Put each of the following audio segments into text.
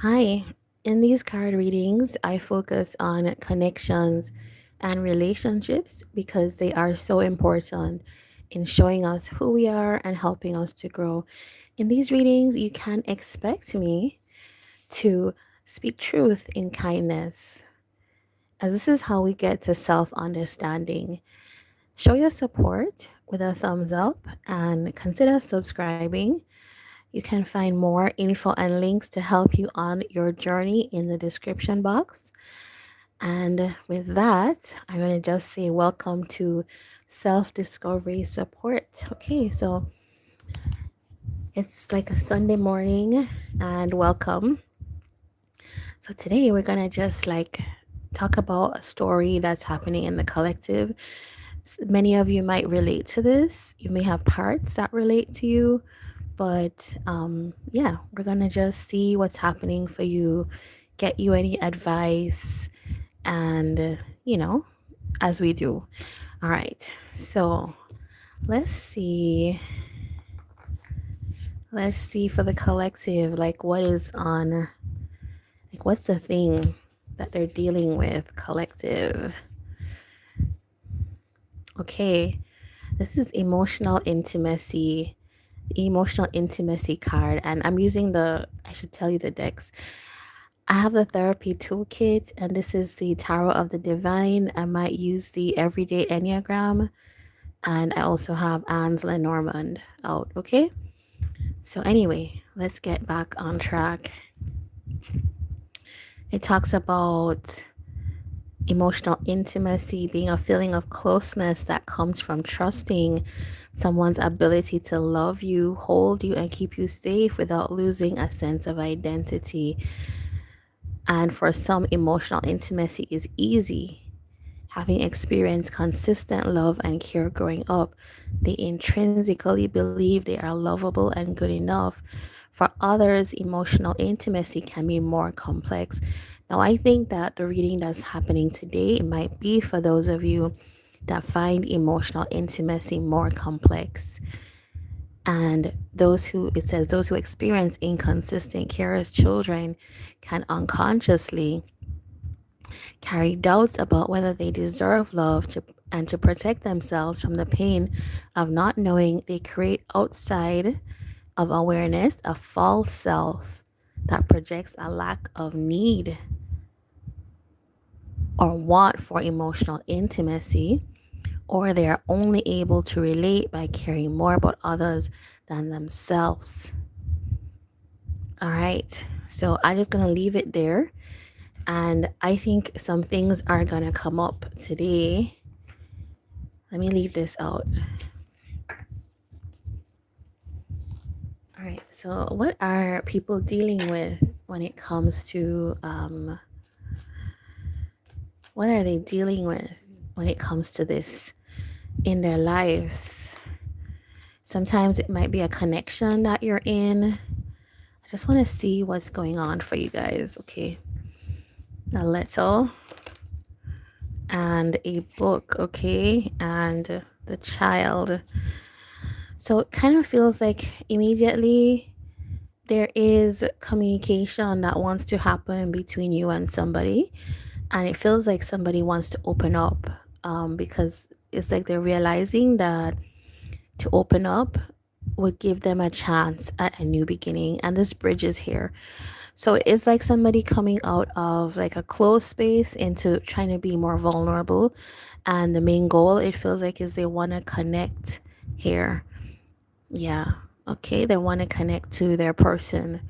Hi. In these card readings, I focus on connections and relationships because they are so important in showing us who we are and helping us to grow. In these readings, you can expect me to speak truth in kindness, as this is how we get to self understanding. Show your support with a thumbs up and consider subscribing. You can find more info and links to help you on your journey in the description box. And with that, I'm going to just say welcome to Self Discovery Support. Okay, so it's like a Sunday morning, and welcome. So today we're going to just like talk about a story that's happening in the collective. Many of you might relate to this. You may have parts that relate to you, but yeah, we're gonna just see what's happening for you, get you any advice, and as we do. All right, so let's see. Let's see for the collective, like what is on, like what's the thing that they're dealing with, collective. Okay, this is emotional intimacy card, and I'm using I should tell you the decks. I have the therapy toolkit, and this is the Tarot of the Divine. I might use the Everyday Enneagram, and I also have Anne's Lenormand out. Okay, so anyway, let's get back on track. It talks about emotional intimacy being a feeling of closeness that comes from trusting someone's ability to love you, hold you, and keep you safe without losing a sense of identity. And for some, emotional intimacy is easy. Having experienced consistent love and care growing up, they intrinsically believe they are lovable and good enough. For others, emotional intimacy can be more complex. Now, I think that the reading that's happening today might be for those of you that find emotional intimacy more complex. And it says, those who experience inconsistent care as children can unconsciously carry doubts about whether they deserve love and to protect themselves from the pain of not knowing. They create outside of awareness a false self that projects a lack of need or want for emotional intimacy, or they are only able to relate by caring more about others than themselves. All right, so I'm just gonna leave it there, and I think some things are gonna come up today. Let me leave this out. All right, so what are people dealing with when it comes to, what are they dealing with when it comes to this in their lives? Sometimes it might be a connection that you're in. I just want to see what's going on for you guys, okay? A little and a book, okay? And the child. So it kind of feels like immediately there is communication that wants to happen between you and somebody, and it feels like somebody wants to open up, because it's like they're realizing that to open up would give them a chance at a new beginning, and this bridge is here. So it's like somebody coming out of like a closed space into trying to be more vulnerable, and the main goal, it feels like, is they want to connect here. Yeah. Okay. They want to connect to their person.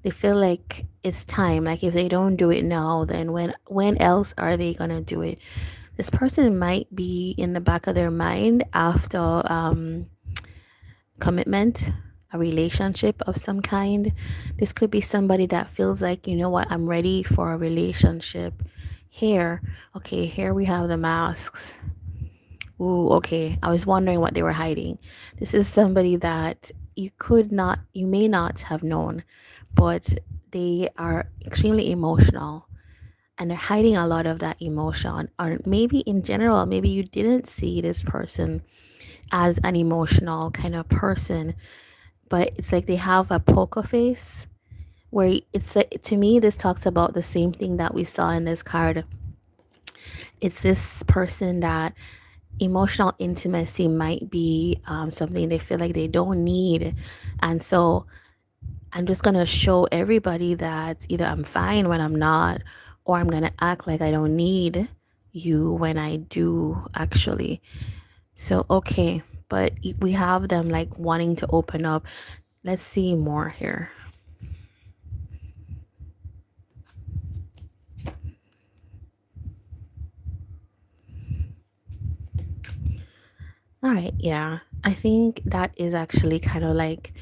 They feel like it's time. Like if they don't do it now, then when else are they gonna do it? This person might be in the back of their mind after commitment, a relationship of some kind. This could be somebody that feels like, you know what, I'm ready for a relationship. Here, okay, here we have the masks. Ooh, okay. I was wondering what they were hiding. This is somebody that you may not have known, but they are extremely emotional, and they're hiding a lot of that emotion. Or maybe in general, maybe you didn't see this person as an emotional kind of person, but it's like they have a poker face where to me, this talks about the same thing that we saw in this card. It's this person that emotional intimacy might be something they feel like they don't need. And so I'm just going to show everybody that either I'm fine when I'm not, or I'm going to act like I don't need you when I do actually. So, okay. But we have them like wanting to open up. Let's see more here. All right. Yeah. I think that is actually kind of like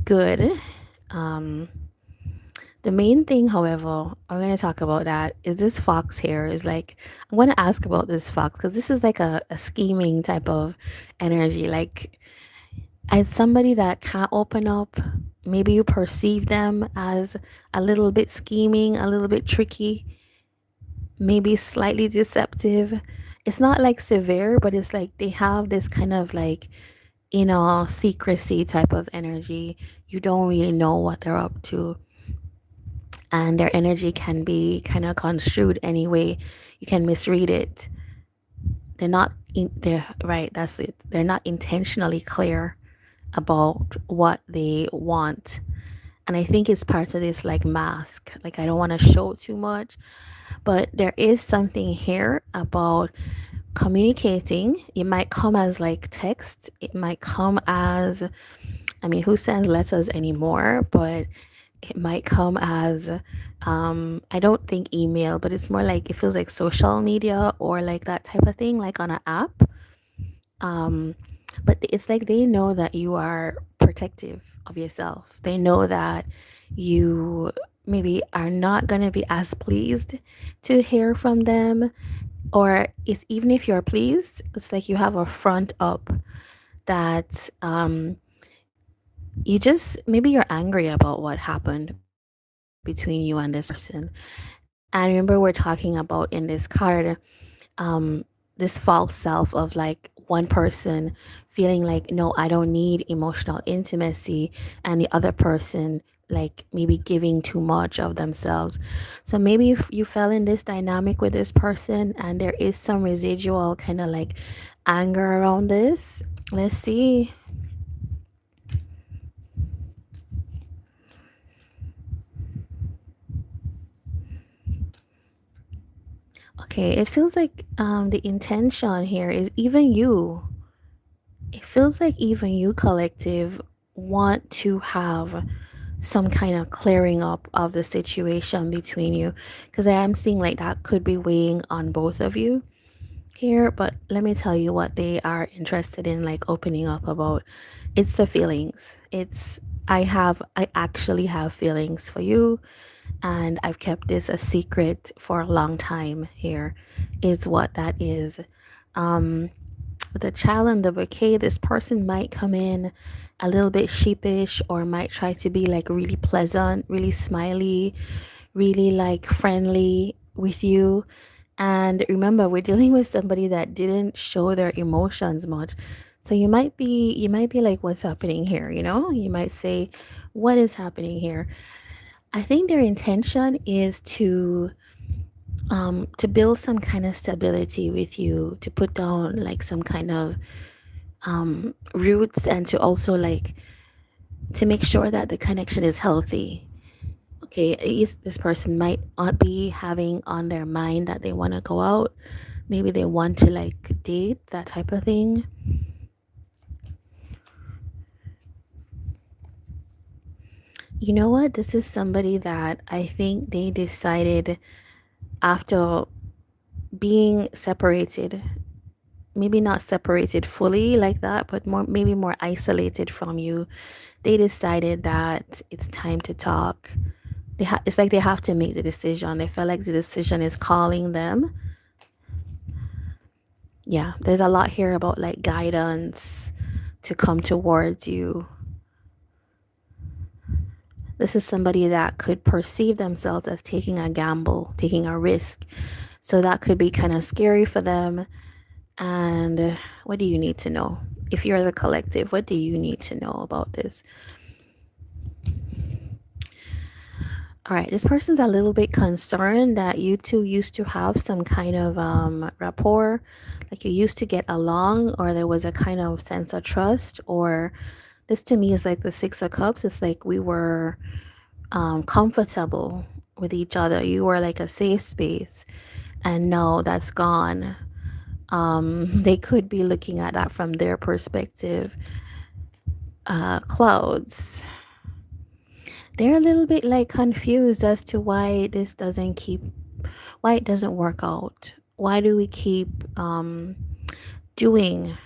good. Um, The main thing, however, I'm going to talk about that is this fox here is like, I'm going to ask about this fox because this is like a scheming type of energy. Like, as somebody that can't open up, maybe you perceive them as a little bit scheming, a little bit tricky, maybe slightly deceptive. It's not like severe, but it's like they have this kind of like, secrecy type of energy. You don't really know what they're up to, and their energy can be kind of construed anyway. You can misread it. They're right, that's it. They're not intentionally clear about what they want. And I think it's part of this like mask. Like, I don't want to show too much, but there is something here about communicating. It might come as like text. It might come as, I mean, who sends letters anymore? But it might come as I don't think email, but it's more like, it feels like social media or like that type of thing, like on an app. um but it's like they know that you are protective of yourself. They know that you maybe are not going to be as pleased to hear from them, or it's even if you're pleased, it's like you have a front up that you just, maybe you're angry about what happened between you and this person. And remember, we're talking about in this card, um, this false self of like one person feeling like, no, I don't need emotional intimacy, and the other person like maybe giving too much of themselves. So maybe if you fell in this dynamic with this person and there is some residual kind of like anger around this. Let's see. Okay, it feels like the intention here is even you. It feels like even you, collective, want to have some kind of clearing up of the situation between you, because I am seeing like that could be weighing on both of you here. But let me tell you what they are interested in like opening up about. It's the feelings. It's, I actually have feelings for you, and I've kept this a secret for a long time here, is what that is. um with the child and the bouquet, this person might come in a little bit sheepish, or might try to be like really pleasant, really smiley, really like friendly with you. And remember, we're dealing with somebody that didn't show their emotions much. So you might be like, what's happening here? You might say, what is happening here? I think their intention is to build some kind of stability with you, to put down like some kind of roots, and to also like to make sure that the connection is healthy. Okay, if this person might not be having on their mind that they want to go out, maybe they want to like date, that type of thing. You know what? This is somebody that I think they decided after being separated, maybe not separated fully like that, but more, maybe more isolated from you. They decided that it's time to talk. It's like they have to make the decision. They feel like the decision is calling them. Yeah, there's a lot here about like guidance to come towards you. This is somebody that could perceive themselves as taking a gamble, taking a risk. So that could be kind of scary for them. And what do you need to know? If you're the collective, what do you need to know about this? All right, this person's a little bit concerned that you two used to have some kind of rapport, like you used to get along, or there was a kind of sense of trust, or this to me is like the Six of Cups. It's like we were comfortable with each other. You were like a safe space, and no, that's gone. They could be looking at that from their perspective. Clouds. They're a little bit like confused as to why it doesn't work out. Why do we keep doing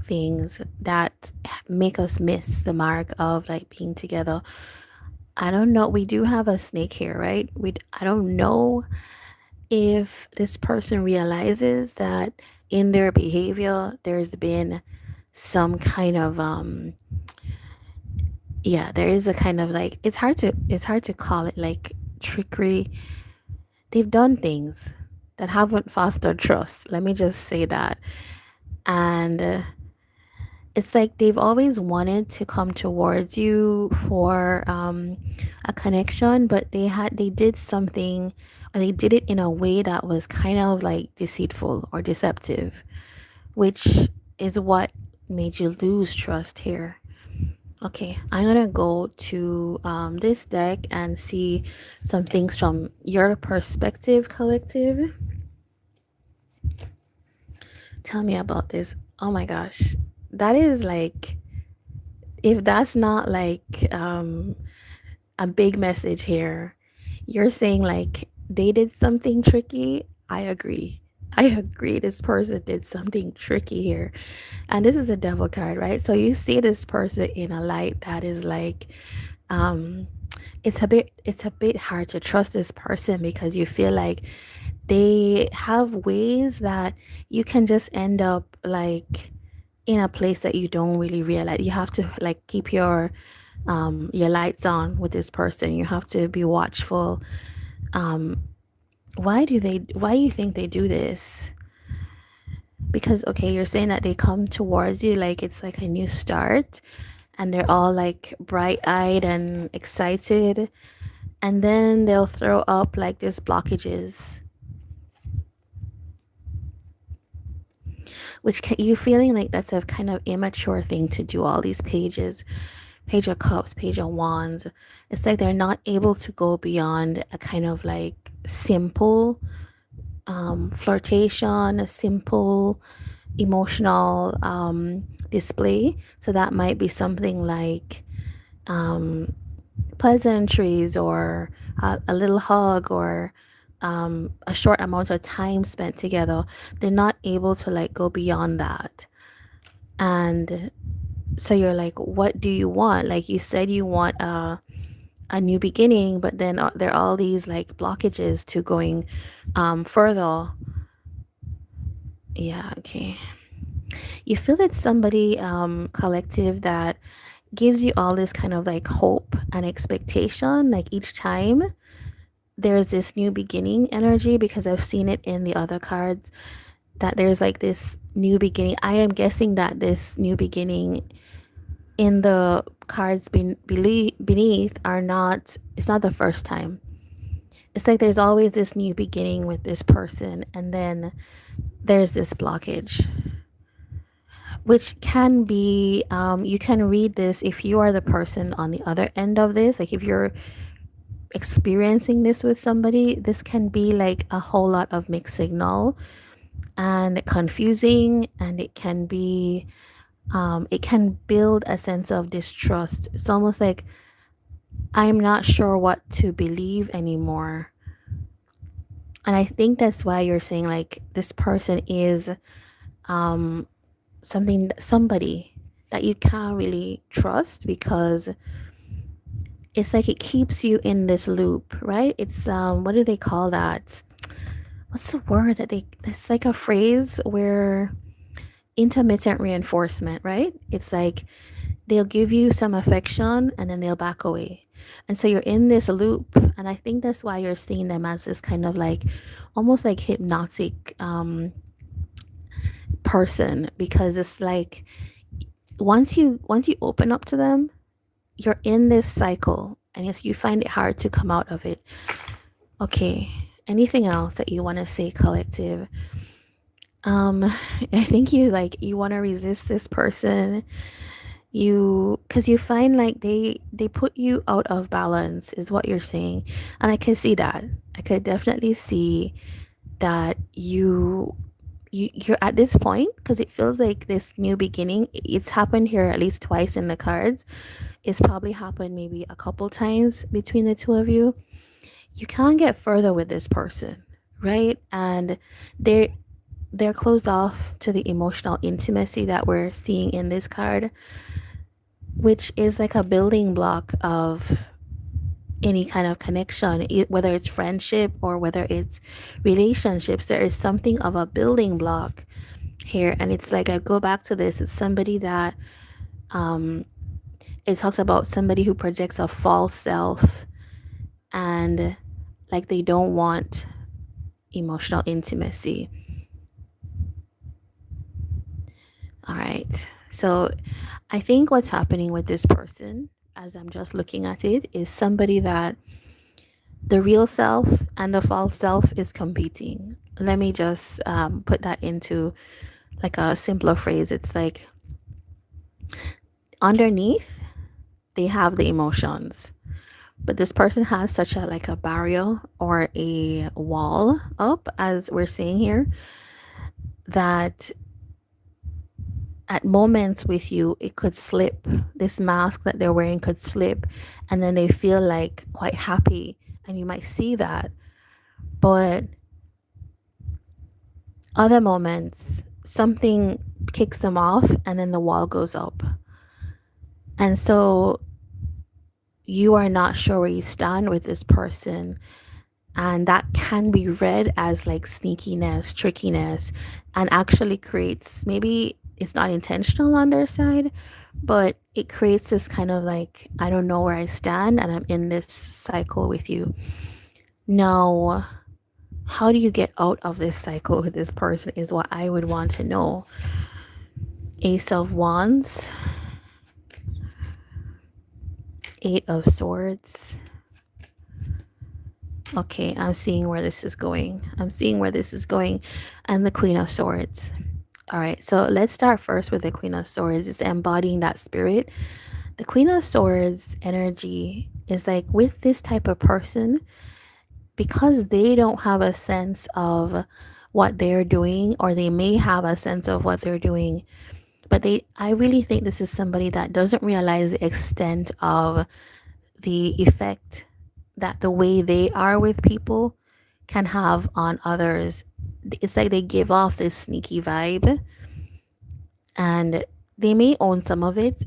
things that make us miss the mark of like being together? I don't know. We do have a snake here, right? I don't know if this person realizes that in their behavior there's been some kind of yeah, there is a kind of like it's hard to call it like trickery. They've done things that haven't fostered trust. Let me just say that. And it's like they've always wanted to come towards you for a connection, but they did something, or they did it in a way that was kind of like deceitful or deceptive, which is what made you lose trust here. Okay, I'm gonna go to this deck and see some things from your perspective, collective. Tell me about this. Oh my gosh, that is like, if that's not like a big message here, you're saying like they did something tricky. I agree. I agree. This person did something tricky here. And this is a devil card, right? So you see this person in a light that is like, um, it's a bit hard to trust this person because you feel like they have ways that you can just end up like in a place that you don't really realize. You have to like keep your lights on with this person. You have to be watchful. um why do you think they do this? Because okay, you're saying that they come towards you like it's like a new start, and they're all like bright-eyed and excited, and then they'll throw up like these blockages, which you feeling like that's a kind of immature thing to do. All these pages, Page of Cups, Page of Wands, it's like they're not able to go beyond a kind of like simple flirtation, a simple emotional display. So that might be something like um, pleasantries, or a little hug, or a short amount of time spent together. They're not able to like go beyond that. And so you're like, what do you want? Like you said, you want a new beginning, but then there are all these like blockages to going further. Yeah, okay. You feel it's somebody collective that gives you all this kind of like hope and expectation, like each time there's this new beginning energy, because I've seen it in the other cards that there's like this new beginning. I am guessing that this new beginning in the cards beneath are not, it's not the first time. It's like there's always this new beginning with this person, and then there's this blockage, which can be you can read this if you are the person on the other end of this. Like if you're experiencing this with somebody, this can be like a whole lot of mixed signal and confusing, and it can build a sense of distrust. It's almost like I'm not sure what to believe anymore. And I think that's why you're saying like this person is um somebody that you can't really trust, because it's like it keeps you in this loop, right? It's what do they call that? What's the word that they, it's like a phrase where intermittent reinforcement, right? It's like they'll give you some affection and then they'll back away. And so you're in this loop. And I think that's why you're seeing them as this kind of like almost like hypnotic person, because it's like once you open up to them, you're in this cycle and yes, you find it hard to come out of it. Okay. Anything else that you want to say, collective? Um, I think you want to resist this person. Because you find like they put you out of balance is what you're saying. And I can see that. I could definitely see that you're at this point, because it feels like this new beginning. It's happened here at least twice in the cards. It's probably happened maybe a couple times between the two of you. You can't get further with this person, right? And they they're closed off to the emotional intimacy that we're seeing in this card, which is like a building block of any kind of connection, whether it's friendship or whether it's relationships. There is something of a building block here. And it's like, I go back to this, it's somebody that um it talks about somebody who projects a false self, and like they don't want emotional intimacy. All right. So I think what's happening with this person, as I'm just looking at it, is somebody that the real self and the false self is competing. Let me just put that into like a simpler phrase. It's like underneath, they have the emotions, but this person has such a like a barrier or a wall up, as we're seeing here, that at moments with you, it could slip. This mask that they're wearing could slip, and then they feel like quite happy, and you might see that. But other moments, something kicks them off, and then the wall goes up. And so you are not sure where you stand with this person. And that can be read as like sneakiness, trickiness, and actually creates, maybe it's not intentional on their side, but it creates this kind of like, I don't know where I stand, and I'm in this cycle with you. Now, how do you get out of this cycle with this person is what I would want to know. Ace of Wands, Eight of Swords. Okay, I'm seeing where this is going. I'm seeing where this is going. And the Queen of Swords. All right, so let's start first with the Queen of Swords. It's embodying that spirit. The Queen of Swords energy is like with this type of person, because they don't have a sense of what they're doing, or they may have a sense of what they're doing, but I really think this is somebody that doesn't realize the extent of the effect that the way they are with people can have on others. It's like they give off this sneaky vibe, and they may own some of it,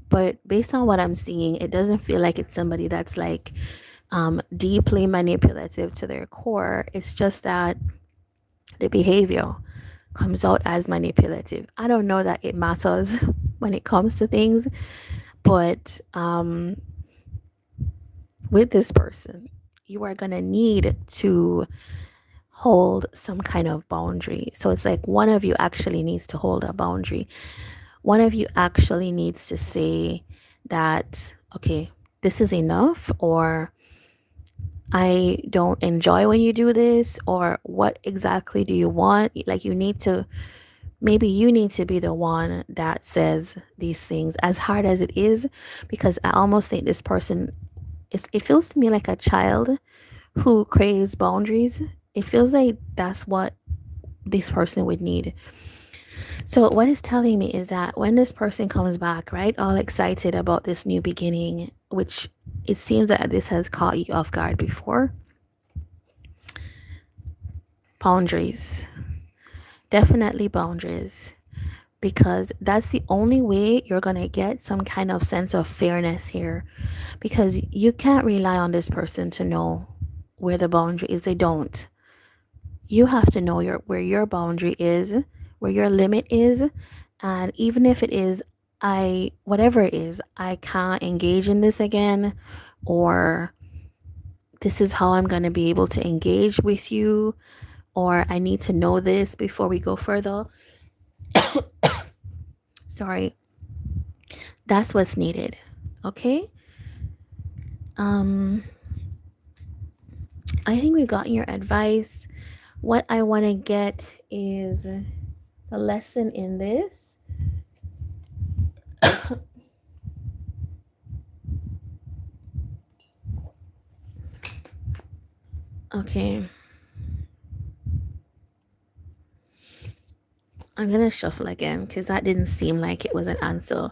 but based on what I'm seeing, it doesn't feel like it's somebody that's like deeply manipulative to their core. It's just that the behavior comes out as manipulative. I don't know that it matters when it comes to things, but with this person, you are going to need to hold some kind of boundary. So it's like one of you actually needs to hold a boundary. One of you actually needs to say that, okay, this is enough, or I don't enjoy when you do this, or what exactly do you want? Like you need to, maybe you need to be the one that says these things, as hard as it is, because I almost think this person, it feels to me like a child who craves boundaries. It feels like that's what this person would need. So what it's telling me is that when this person comes back, right, all excited about this new beginning, which it seems that this has caught you off guard before, boundaries, definitely boundaries, because that's the only way you're going to get some kind of sense of fairness here, because you can't rely on this person to know where the boundary is. They don't. You have to know where your boundary is, where your limit is, and even if it is, whatever it is, I can't engage in this again, or this is how I'm going to be able to engage with you, or I need to know this before we go further. Sorry. That's what's needed. Okay? Um, I think we've gotten your advice. What I want to get is the lesson in this. Okay. I'm gonna shuffle again because that didn't seem like it was an answer.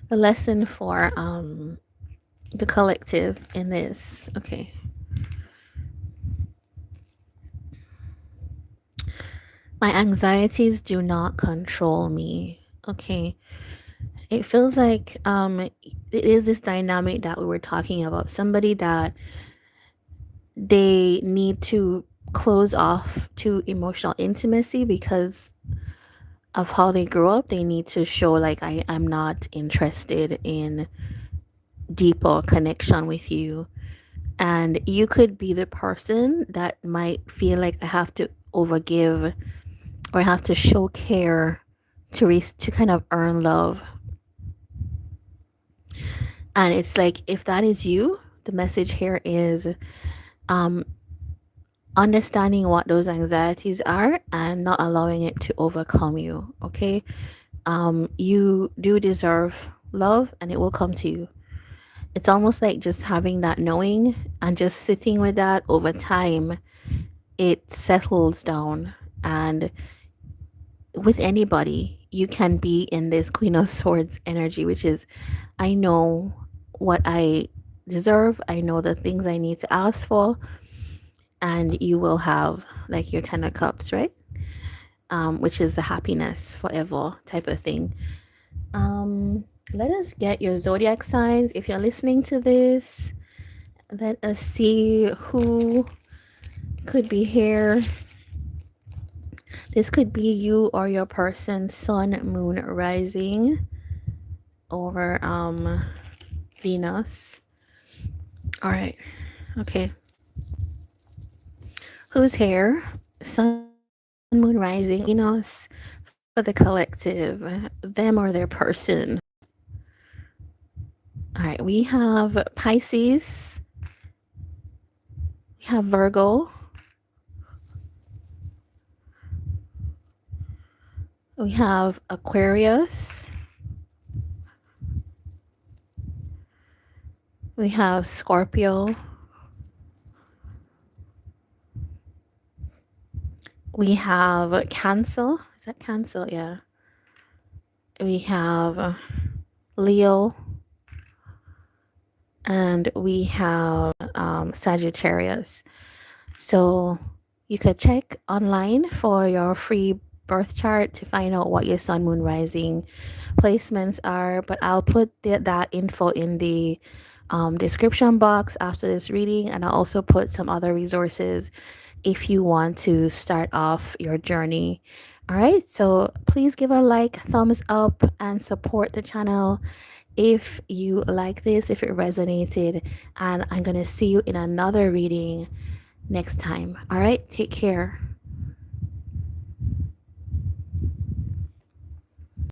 The lesson for the collective in this. Okay. My anxieties do not control me. Okay. It feels like it is this dynamic that we were talking about. Somebody that they need to close off to emotional intimacy because of how they grew up. They need to show like I'm not interested in deeper connection with you. And you could be the person that might feel like I have to overgive or I have to show care to kind of earn love. And it's like if that is you, the message here is um understanding what those anxieties are and not allowing it to overcome you. Okay. You do deserve love and it will come to you. It's almost like just having that knowing and just sitting with that over time, it settles down. And with anybody, you can be in this Queen of Swords energy, which is I know what I deserve, I know the things I need to ask for, and you will have like your 10 of Cups, right? Which is the happiness forever type of thing. Let us get your zodiac signs. If you're listening to this, let us see who could be here. This could be you or your person, sun, moon, rising, or Venus. All right. Okay. Who's here? Sun, moon, rising, Venus for the collective, them or their person. All right. We have Pisces. We have Virgo. We have Aquarius. We have Scorpio. We have Cancer. Is that Cancer? Yeah. We have Leo. And we have Sagittarius. So you could check online for your free birth chart to find out what your sun, moon, rising placements are. But I'll put that info in the description box after this reading. And I'll also put some other resources if you want to start off your journey. All right. So please give a like, thumbs up, and support the channel if you like this, if it resonated. And I'm going to see you in another reading next time. All right. Take care.